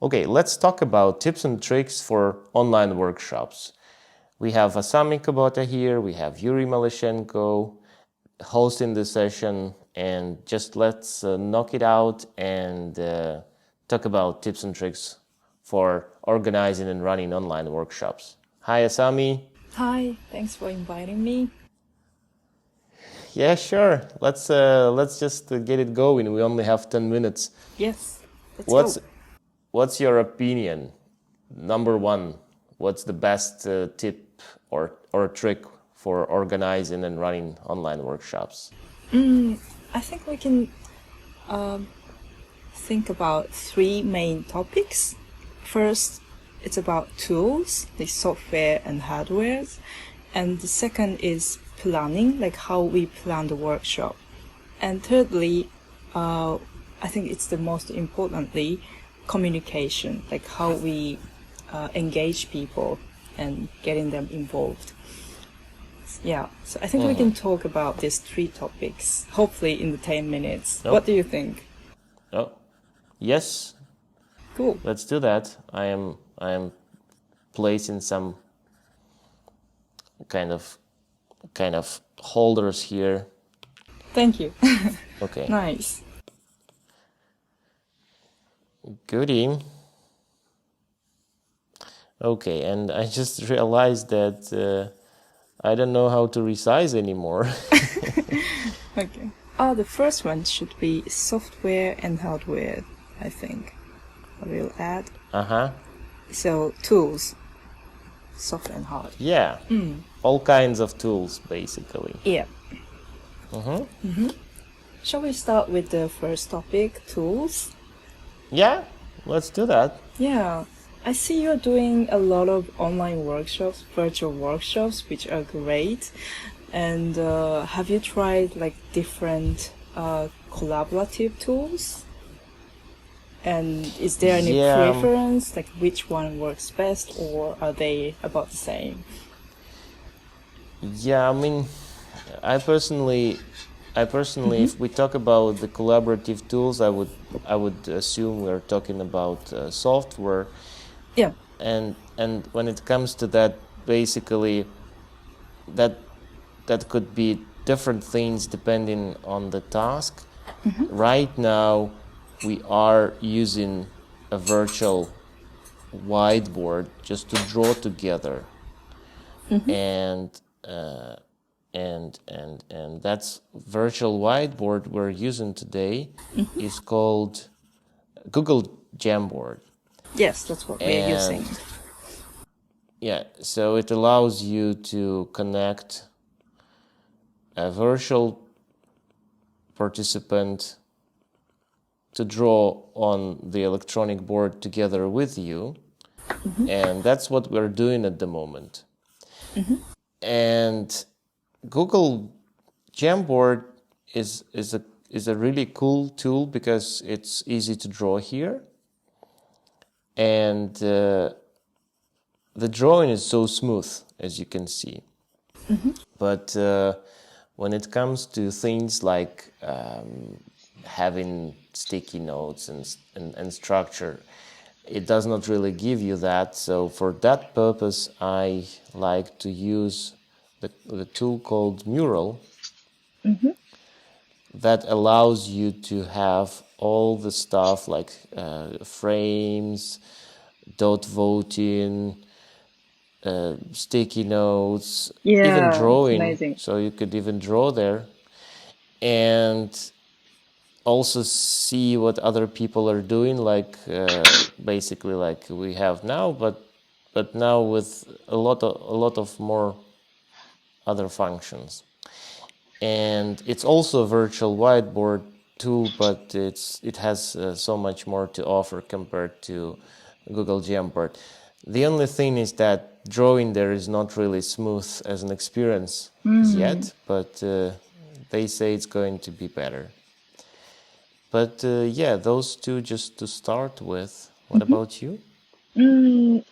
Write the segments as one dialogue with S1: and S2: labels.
S1: Okay, let's talk about tips and tricks for online workshops. We have Asami Kubota here, we have Yuri Malyshenko hosting the session, and just let's knock it out and talk about tips and tricks for organizing and running online workshops. Hi, Asami.
S2: Hi, thanks for inviting me.
S1: Yeah, sure. Let's just get it going. We only have 10 minutes.
S2: Yes, let's
S1: What's
S2: go.
S1: what's your opinion? Number one, what's the best tip or trick for organizing and running online workshops?
S2: I think we can think about three main topics. First, it's about tools, the software and hardware. And the second is planning, like how we plan the workshop. And thirdly, I think it's the most importantly, communication, like how we engage people and getting them involved. Yeah, so I think we can talk about these three topics, hopefully in the 10 minutes.
S1: Oh.
S2: What do you think?
S1: Oh, yes,
S2: Cool.
S1: let's do that. I am placing some kind of holders here.
S2: Thank you.
S1: Okay.
S2: Nice.
S1: Goody. Okay, and I just realized that I don't know how to resize anymore.
S2: Okay. The first one should be software and hardware, I think. I will add.
S1: Uh-huh.
S2: So, tools, software and hard.
S1: Yeah. All kinds of tools, basically.
S2: Yeah. Shall we start with the first topic, tools?
S1: Yeah, let's do that.
S2: Yeah. I see you're doing a lot of online workshops, virtual workshops, which are great. And have you tried like different collaborative tools? And is there any
S1: Yeah.
S2: preference, like which one works best, or are they about the same?
S1: Yeah, I mean, I personally, if we talk about the collaborative tools, I would assume we're talking about software,
S2: Yeah.
S1: and when it comes to that, basically, that could be different things depending on the task. Right now, we are using a virtual whiteboard just to draw together, and that's virtual whiteboard we're using today is called Google Jamboard.
S2: Yes, that's what we're using.
S1: And yeah, so it allows you to connect a virtual participant to draw on the electronic board together with you. And that's what we're doing at the moment. And Google Jamboard is a really cool tool because it's easy to draw here, and the drawing is so smooth, as you can see. But when it comes to things like having sticky notes and structure, it does not really give you that. So for that purpose, I like to use the tool called Mural that allows you to have all the stuff like frames, dot voting, sticky notes,
S2: Yeah,
S1: even
S2: it's
S1: drawing.
S2: amazing.
S1: So you could even draw there and also see what other people are doing, like basically like we have now, but now with a lot of more other functions. And it's also a virtual whiteboard tool, but it has so much more to offer compared to Google Jamboard. The only thing is that drawing there is not really smooth as an experience yet, but they say it's going to be better. But yeah, those two just to start with. What about you?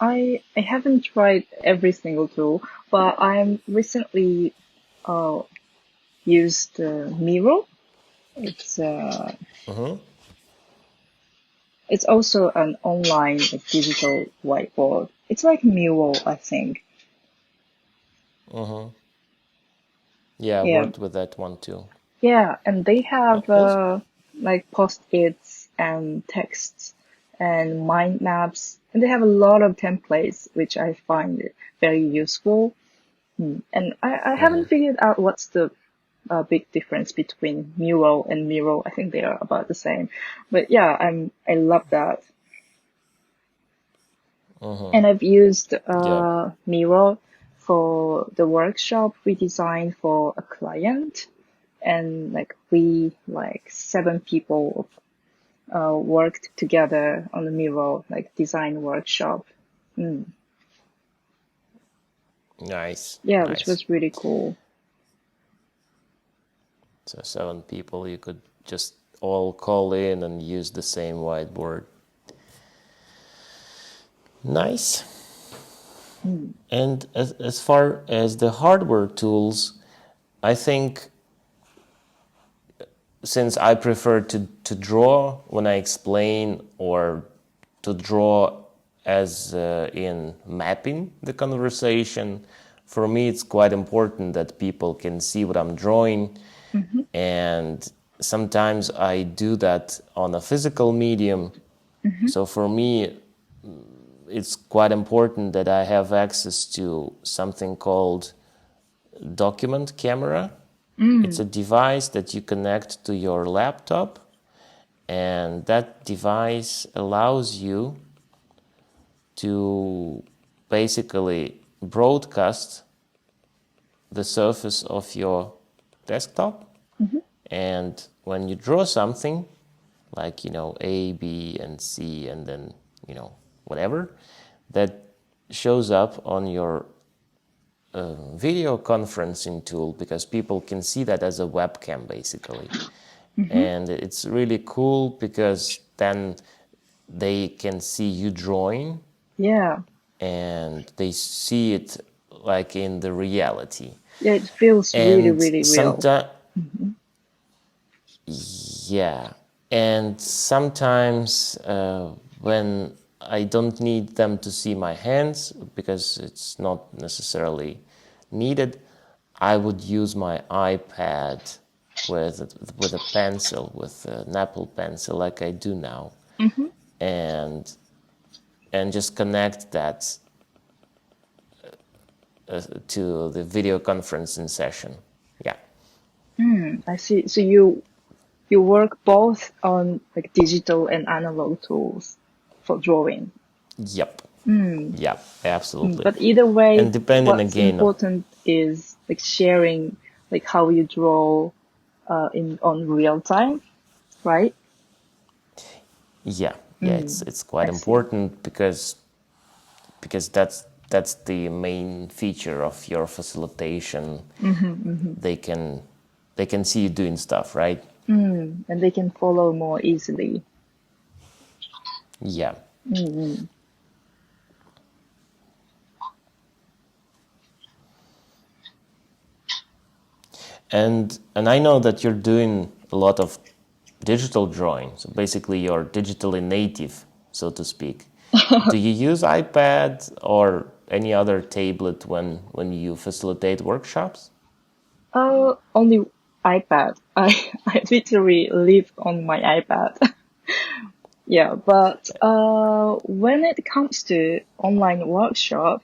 S2: I haven't tried every single tool, but I'm recently used Miro. It's It's also an online like, digital whiteboard. It's like Mural, I think.
S1: Yeah, I
S2: Yeah.
S1: worked with that one too.
S2: Yeah, and they have
S1: Also,
S2: like post-its and texts and mind maps, and they have a lot of templates, which I find very useful. And I haven't figured out what's the big difference between Mural and Miro. I think they are about the same. But yeah, I love that. And I've used
S1: yeah,
S2: Miro for the workshop we designed for a client. And like we, like 7 people, worked together on the Miro, like design workshop.
S1: nice,
S2: Yeah, which
S1: nice.
S2: was really cool.
S1: So 7 people, you could just all call in and use the same whiteboard. Nice. And as far as the hardware tools, I think since I prefer to draw when I explain, or to draw as in mapping the conversation, for me it's quite important that people can see what I'm drawing. And sometimes I do that on a physical medium. So for me, it's quite important that I have access to something called document camera. It's a device that you connect to your laptop, and that device allows you to basically broadcast the surface of your desktop. And when you draw something, like, A, B, and C, and then, whatever, that shows up on your video conferencing tool, because people can see that as a webcam, basically. And it's really cool because then they can see you drawing,
S2: Yeah.
S1: and they see it like in the reality.
S2: Yeah, it feels really,
S1: And
S2: really real.
S1: sometimes, yeah, and sometimes when I don't need them to see my hands, because it's not necessarily needed, I would use my iPad with a pencil, with an Apple Pencil, like I do now, and just connect that to the video conferencing session. Yeah.
S2: I see. So you work both on like digital and analog tools for drawing.
S1: Yep. Yep. Absolutely.
S2: But either way,
S1: And depending
S2: what's
S1: again,
S2: important is like sharing like how you draw in on real time, right?
S1: yeah, it's quite
S2: I see.
S1: important, because that's the main feature of your facilitation. They can see you doing stuff, right?
S2: And they can follow more easily.
S1: Yeah. And I know that you're doing a lot of digital drawing. So basically you're digitally native, so to speak. Do you use iPad or any other tablet when you facilitate workshops?
S2: Only iPad. I literally live on my iPad. Yeah, but when it comes to online workshop,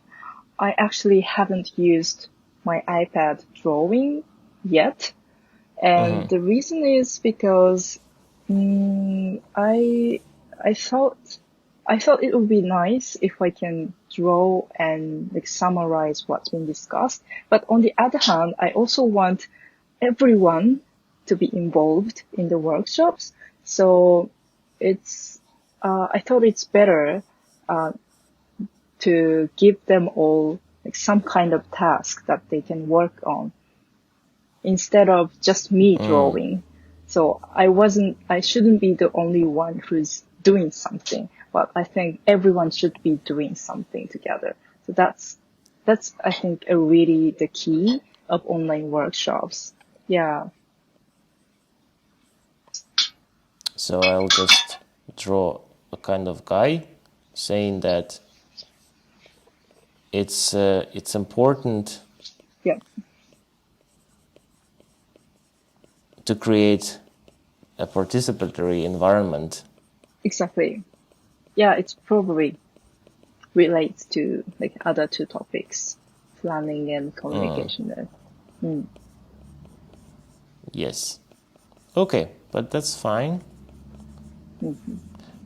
S2: I actually haven't used my iPad drawing yet. And the reason is because I thought it would be nice if I can draw and like summarize what's been discussed. But on the other hand, I also want everyone to be involved in the workshops. So I thought it's better to give them all like some kind of task that they can work on instead of just me drawing. So I shouldn't be the only one who's doing something, but I think everyone should be doing something together. So that's, I think, really the key of online workshops. Yeah.
S1: So I'll just draw a kind of guy saying that it's important
S2: Yeah.
S1: to create a participatory environment.
S2: Exactly. Yeah, it's probably relates to like other two topics, planning and communication there.
S1: Yes. Okay, but that's fine.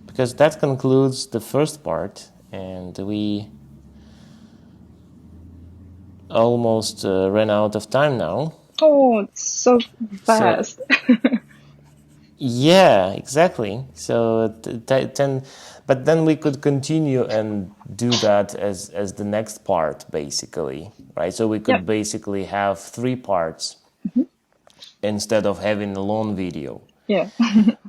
S1: Because that concludes the first part, and we almost ran out of time now.
S2: Oh, it's so
S1: So
S2: fast.
S1: yeah, exactly. So but then we could continue and do that as the next part, basically, right? So we could
S2: Yep.
S1: basically have 3 parts instead of having a long video.
S2: Yeah.